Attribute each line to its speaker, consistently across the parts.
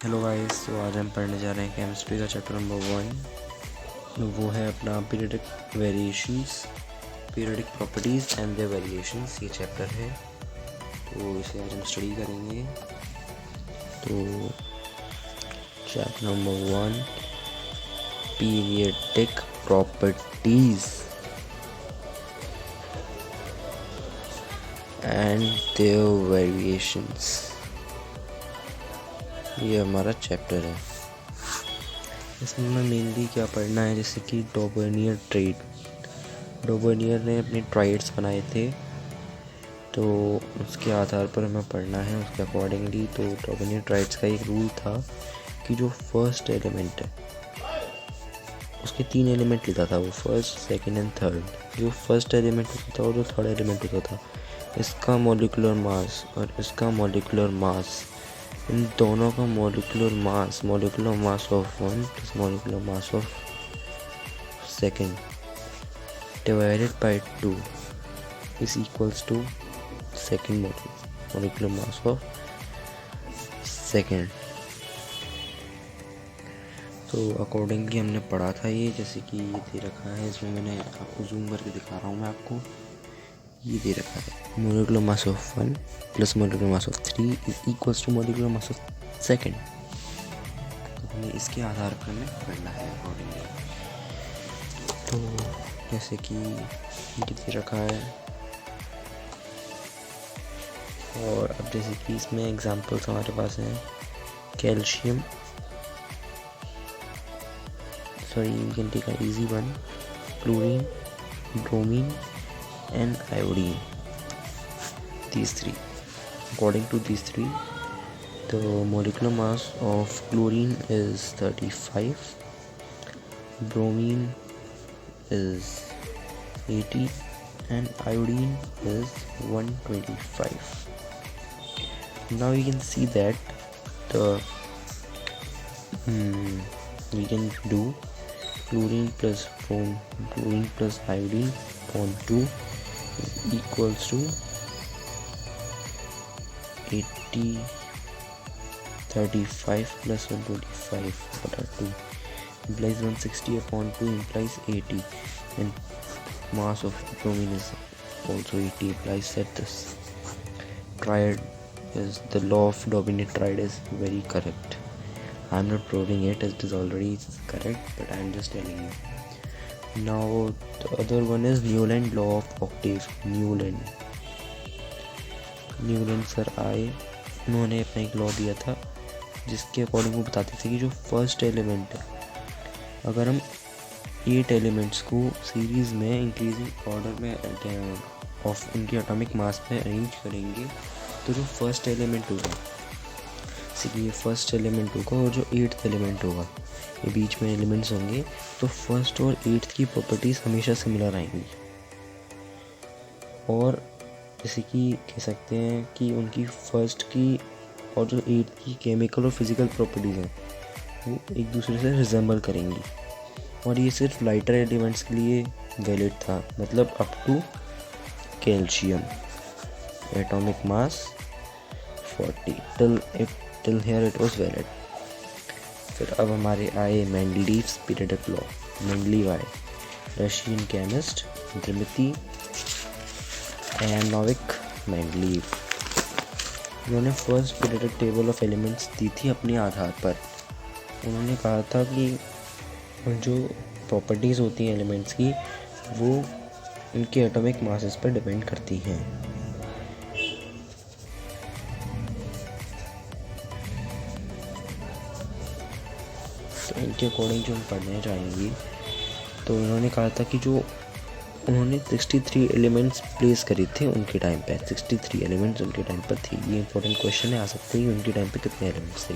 Speaker 1: Hello guys, तो आज हम पढ़ने जा रहे हैं केमिस्ट्री का चैप्टर नंबर 1। वो है अपना periodic variations, periodic properties and their variations. ये चैप्टर है, तो इसे आज हम स्टडी करेंगे। तो chapter number 1, periodic properties and their variations, ये हमारा चैप्टर है। इसमें हमें मेनली क्या पढ़ना है, जैसे कि डॉबर्नियर ट्रेड। डॉबर्नियर ने अपने ट्राइड्स बनाए थे, तो उसके आधार पर हमें पढ़ना है उसके अकॉर्डिंगली। तो डॉबर्नियर ट्राइड्स का एक रूल था कि जो फर्स्ट एलिमेंट है उसके 3 एलिमेंट लेता था वो, फर्स्ट, सेकंड एंड थर्ड। जो फर्स्ट एलिमेंट होता था और जो थर्ड एलिमेंट होता था, इसका मॉलिक्यूलर मास और इसका मॉलिक्यूलर मास, इन दोनों का molecular mass of one plus molecular mass of second divided by 2 is equals to second molecular mass of second। तो अकॉर्डिंगली हमने पढ़ा था ये, जैसे कि ये दे रखा है, इसमें मैंने आपको जूम करके दिखा रहा हूँ मैं आपको। ये दे रखा है molecular mass of 1 plus molecular mass of 3 is equals to molecular mass of second. तो हमें इसके आधार पर हमें पढ़ना है अकॉर्डिंगली। तो जैसे कि ये दे रखा है, और अब जैसे कि इसमें एग्जांपल्स हमारे पास हैं calcium, sorry we can take a easy one, chlorine, bromine and iodine. these three, according to these three, the molecular mass of chlorine is 35, bromine is 80 and iodine is 125. Now you can see that the we can do chlorine plus iodine upon 2 is equals to 80, 35 plus 125 what are 2 implies 160 upon 2 implies 80, and mass of bromine is also 80, implies that this triad is the law of dominant triad is very correct. I am not proving it, it is already correct, but I am just telling you. Now the other one is Newland law of octave। Newland sir आए, उन्होंने अपना एक law दिया था जिसके according वो बताते थे कि जो फर्स्ट एलिमेंट है, अगर हम 8 एलिमेंट्स को सीरीज़ में इंक्रीजिंग ऑर्डर में ऑफ उनकी एटॉमिक मास में अरेंज करेंगे, तो जो फर्स्ट एलिमेंट होगा, जैसे कि ये फर्स्ट एलिमेंट होगा और जो 8th एलिमेंट होगा, ये बीच में एलिमेंट्स होंगे, तो फर्स्ट और 8th की प्रॉपर्टीज़ हमेशा सिमिलर आएंगी। और जैसे कि कह सकते हैं कि उनकी फर्स्ट की और जो 8th की केमिकल और फिज़िकल प्रॉपर्टीज़ हैं वो एक दूसरे से रिजेंबल करेंगी। और ये सिर्फ लाइटर एलिमेंट्स के लिए वैलिड था, मतलब up to calcium, atomic mass 40 till here it was valid. फिर अब हमारे आए मेंडलीव्स पीरियडिक लॉ। मेंडलीव आए, रशियन केमिस्ट दिमित्री एनोविक मेंडलीव। उन्होंने first periodic table of elements दी थी अपने आधार पर। उन्होंने कहा था कि जो प्रॉपर्टीज़ होती हैं एलिमेंट्स की, वो इनके एटॉमिक मासेस पर डिपेंड करती हैं। तो इनके अकॉर्डिंग जो हम पढ़ने जाएंगे, तो उन्होंने कहा था कि जो उन्होंने 63 एलिमेंट्स प्लेस करे थे उनके टाइम पे, 63 एलिमेंट्स उनके टाइम पर थी। ये इंपॉर्टेंट क्वेश्चन है, आ सकते हैं उनके टाइम पे कितने एलिमेंट्स थे।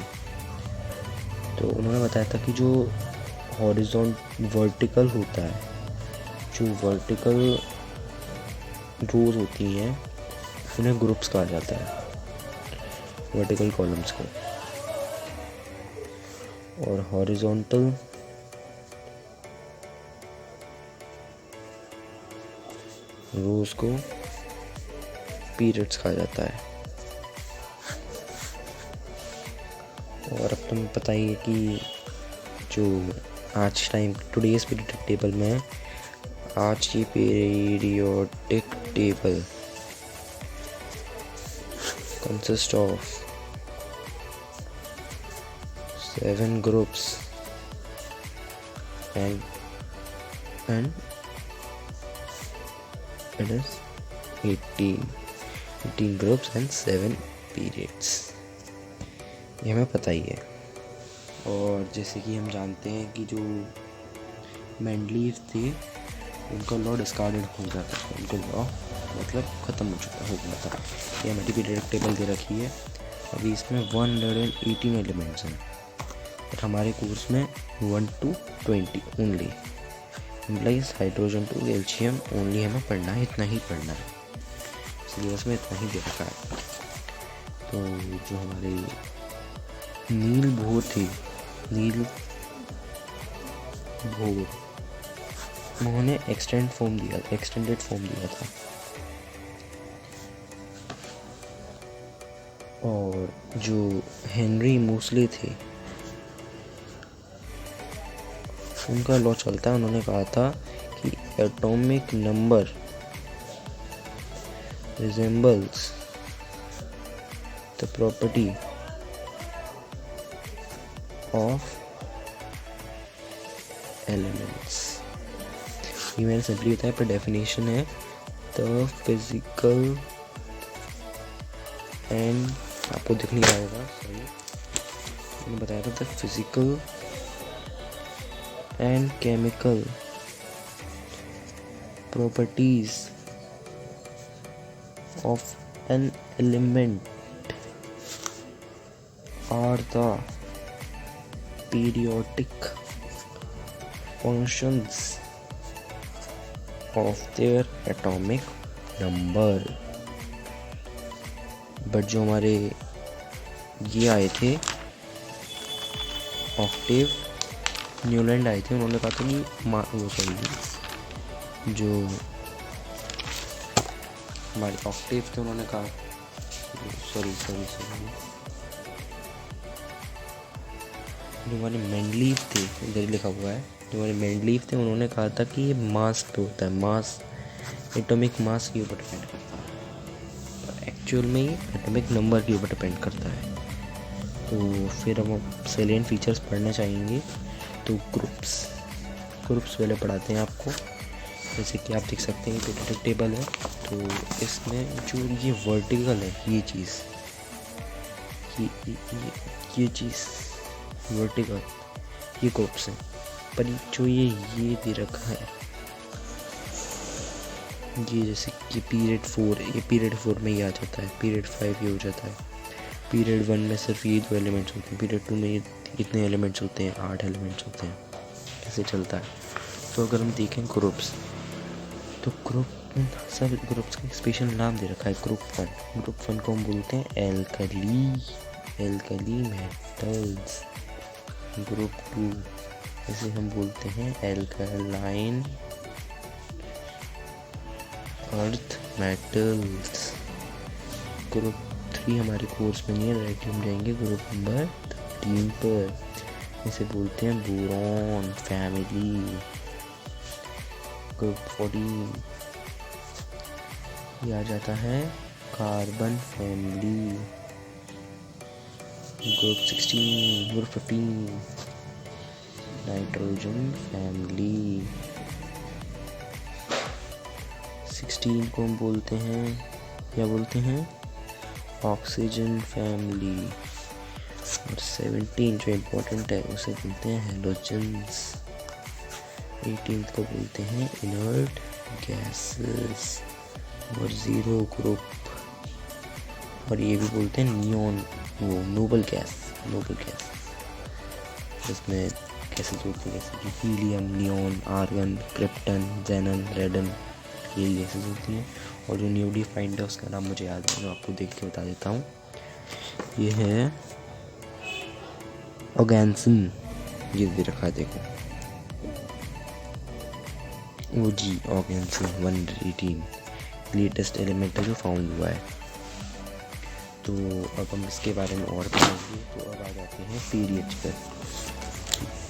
Speaker 1: तो उन्होंने बताया था कि जो हॉरिजॉन्टल वर्टिकल होता है, जो वर्टिकल रोज होती हैं उन्हें ग्रुप्स कहा जाता है, वर्टिकल कॉलम्स को, और हॉरिजॉन्टल रोज को पीरियड्स कहा जाता है। और अब तुम्हें पता ही है कि जो आज टाइम टुडेज पीरियोडिक टेबल में आज की periodic table consist of 7 groups and it is 18 groups and 7 periods, ये हमें पता ही है। और जैसे कि हम जानते हैं कि जो मेंडलीव थे उनका लॉ डिस्कार्डेड हो जाता था, उनका लॉ मतलब ख़त्म हो गया था। ये हमारी पीरियोडिक टेबल दे रखी है। अभी इसमें 118 एलिमेंट्स हैं और हमारे कोर्स में 1 to 20 only implies hydrogen to calcium only हमें पढ़ना है, इतना ही पढ़ना है, सिलेबस में इतना ही दे रखा है। तो जो हमारे नील बोर थे, नील बोर, उन्होंने एक्सटेंडेड फॉर्म दिया था। और जो हेनरी मूसले थे उनका लॉ चलता है, उन्होंने कहा था कि atomic number resembles the property of elements. ये मैंने सिंपली बताया, पर डेफिनेशन है द फिजिकल एंड, आपको दिख नहीं रहा होगा, सॉरी, मैंने बताया था the physical and chemical properties of an element are the periodic functions of their atomic number। But जो हमारे ये आए थे ऑक्टेव न्यूलैंड आए थे, उन्होंने कहा था कि जो हमारे ऑक्टेव थे उन्होंने कहा, सॉरी जो हमारे मेंडलीव थे, इधर लिखा हुआ है, जो हमारे मेंडलीव थे उन्होंने कहा था कि ये मास पे होता है, मास एटॉमिक मास के ऊपर डिपेंड करता है, और एक्चुअल में ये एटॉमिक नंबर के ऊपर डिपेंड करता है। तो फिर हम सेलिएंट फीचर्स पढ़ना चाहेंगे। तो ग्रुप्स पहले पढ़ाते हैं आपको। जैसे कि आप देख सकते हैं पीरियोडिक टेबल है, तो इसमें जो ये वर्टिकल है, ये चीज़ वर्टिकल, ये ग्रुप्स हैं। पर जो ये दे रखा है, ये जैसे कि पीरियड 4, ये पीरियड 4 में ये आ जाता है, पीरियड 5 ये हो जाता है, पीरियड 1 में सिर्फ ये 2 एलिमेंट्स होते हैं, पीरियड 2 में ये कितने एलिमेंट्स होते हैं, 8 एलिमेंट्स होते हैं, कैसे चलता है। तो अगर हम देखें ग्रुप्स, तो सब ग्रुप्स का स्पेशल नाम दे रखा है। ग्रुप 1 को हम बोलते हैं एल्कली मेटल्स। ग्रुप 2 इसे हम बोलते हैं एल्कलाइन अर्थ मेटल्स। ग्रुप 3 हमारे कोर्स में नहीं है, डायरेक्टली हम जाएंगे ग्रुप नंबर 3 पर, इसे बोलते हैं बोरॉन फैमिली। ग्रुप 14 ये आ जाता है carbon family. Group 15 nitrogen family. 16 को हम बोलते हैं, क्या बोलते हैं, ऑक्सीजन फैमिली। और 17 जो इम्पोर्टेंट है उसे बोलते हैं हेलोजन्स। 18 को बोलते हैं इनर्ट गैसेस। और 0 ग्रुप, और ये भी बोलते हैं नियॉन, वो नोबल गैस। इसमें गैसेस होती हैं जैसे कि हीलियम, नियॉन, आर्गन, क्रिप्टन, जेनन, रेडन, ये गैसेस होती हैं। और जो न्यू डिफाइंड है उसका नाम मुझे याद है, मैं आपको देख के बता देता हूँ। ये है ऑर्गेन्सन, ये दे रखा है, देखो ओजी ऑर्गेन्सन 118 लेटेस्ट एलिमेंट है जो फाउंड हुआ है। तो अब हम इसके बारे में और पढ़ेंगे। तो अब आ जाते हैं पीरियड्स पर।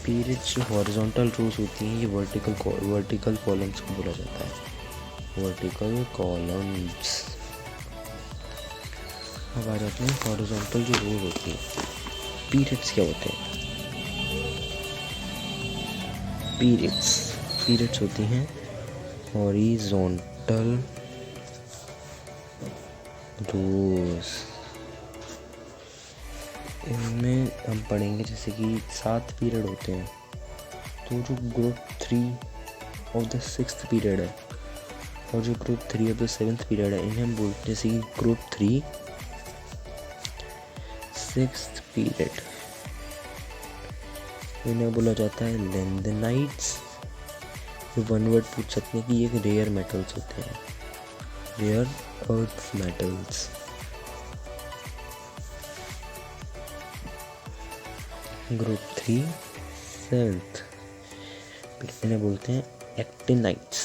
Speaker 1: पीरियड्स जो हॉरिजॉन्टल रोज होती हैं ये वर्टिकल कॉलम्स को बोला जाता है, वर्टिकल कॉलम्स। अब आ जाते हैं हॉरिजॉन्टल जो रोज होती हैं। पीरियड्स क्या होते हैं? पीरियड्स होती हैं हॉरिजॉन्टल रोज। इनमें हम पढ़ेंगे जैसे कि 7 पीरियड होते हैं। तो जो group 3 of the 6th period है और जो group 3 of the 7th period है, इन्हें हम बोलते हैं जैसे कि ग्रुप 3 6th पीरियड, इन्हें बोला जाता है लेंथेनाइट्स। ये वन वर्ड पूछ सकते हैं कि ये रेयर मेटल्स होते हैं, rare earth metals. Group 3 7th, इन्हें बोलते हैं एक्टिनाइट्स।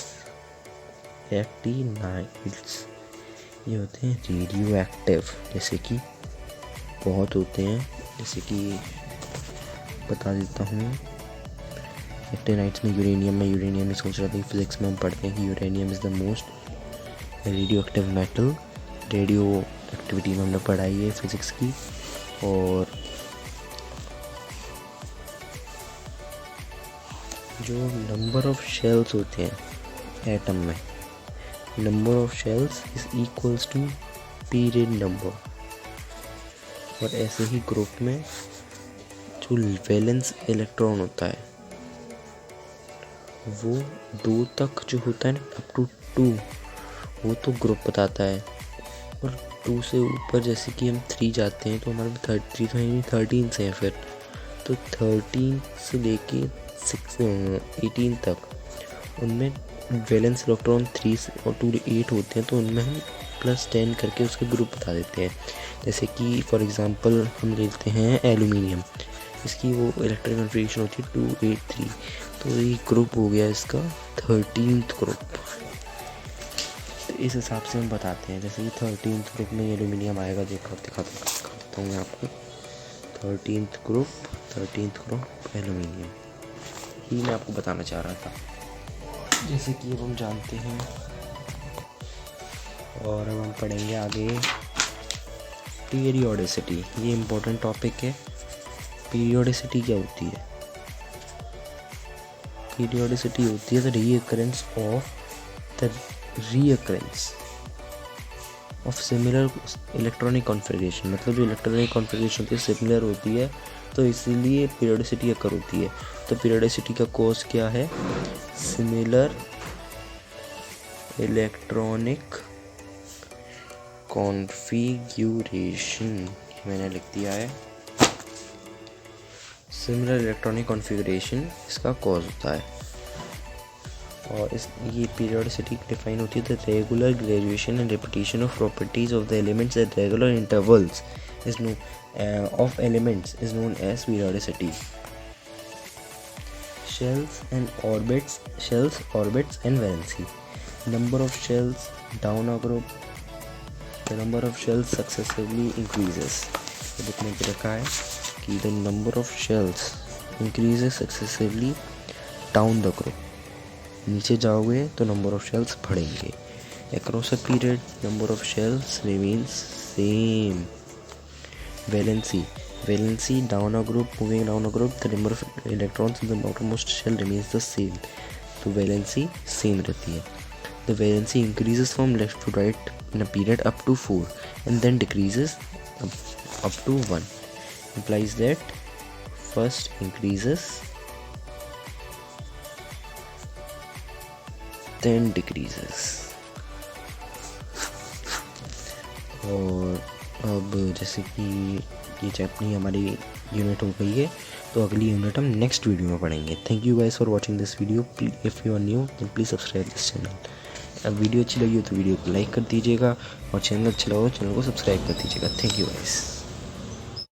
Speaker 1: ये होते हैं रेडियो एक्टिव, जैसे कि बहुत होते हैं, जैसे कि बता देता हूँ। एक्टिनाइट्स में यूरेनियम में सोच रहा था कि फिजिक्स में हम पढ़ते हैं कि uranium is the most radio active metal. Radio activity में हमने पढ़ाई है फिजिक्स की। और जो नंबर ऑफ शेल्स होते हैं एटम में, number of shells is equals to period number. और ऐसे ही ग्रुप में जो वैलेंस इलेक्ट्रॉन होता है वो 2 तक जो होता है ना, अप टू 2, वो तो ग्रुप बताता है। और 2 से ऊपर जैसे कि हम 3 जाते हैं तो हमारे 3 तो है 13 से हैं फिर। तो 13 से लेके 18 तक उनमें वैलेंस इलेक्ट्रॉन 3 से और 2 8 होते हैं। तो उनमें हम +10 करके उसके ग्रुप बता देते हैं। जैसे कि फॉर एग्जांपल हम लेते हैं एल्यूमिनियम, इसकी वो इलेक्ट्रॉनिक कॉन्फ़िगरेशन होती है 283। तो ये ग्रुप हो गया इसका 13th ग्रुप। तो इस हिसाब से हम बताते हैं। जैसे कि 13th ग्रुप में एल्यूमिनियम आएगा, दिखाता हूँ मैं आपको। 13th ग्रुप एल्यूमिनियम ही मैं आपको बताना चाह रहा था। जैसे कि अब हम जानते हैं और अब हम पढ़ेंगे आगे पीरियोडिसिटी। ये इम्पोर्टेंट टॉपिक है। पीरियोडिसिटी क्या होती है? पीरियोडिसिटी होती है the recurrence of similar electronic configuration. मतलब जो इलेक्ट्रॉनिक कॉन्फ़िगरेशन होती है सिमिलर होती है, तो इसीलिए पीरियोडिसिटी अकर होती है। तो पीरियोडिसिटी का कॉज क्या है? सिमिलर इलेक्ट्रॉनिक कॉन्फ़िगरेशन, मैंने लिख दिया है। सिमिलर इलेक्ट्रॉनिक कॉन्फ़िगरेशन इसका कॉज होता है। और ये पीरियोडिसिटी डिफाइन होती है the regular graduation and repetition of properties of the elements at regular intervals is known of elements is known as periodicity. Shells, orbits and valency. Number of shells down a group, the number of shells successively increases. तो लिखने पे रखा है कि the number of shells increases successively down the group. नीचे जाओगे तो number of shells बढ़ेंगे. Across a period, number of shells remains same. Valency down a group, moving down a group, the number of electrons in the outermost shell remains the same. तो valency same रहती है. The valency increases from left to right in a period up to 4 and then decreases up to 1. Implies that first increases then decreases. और अब जैसे कि ये chapter हमारी unit हो गई है, तो अगली यूनिट हम नेक्स्ट वीडियो में पढ़ेंगे। Thank you guys for watching this video. If you are new then please subscribe this channel. अब वीडियो अच्छी लगी हो तो वीडियो को लाइक कर दीजिएगा और चैनल अच्छा लगा हो चैनल को सब्सक्राइब कर दीजिएगा। Thank you guys.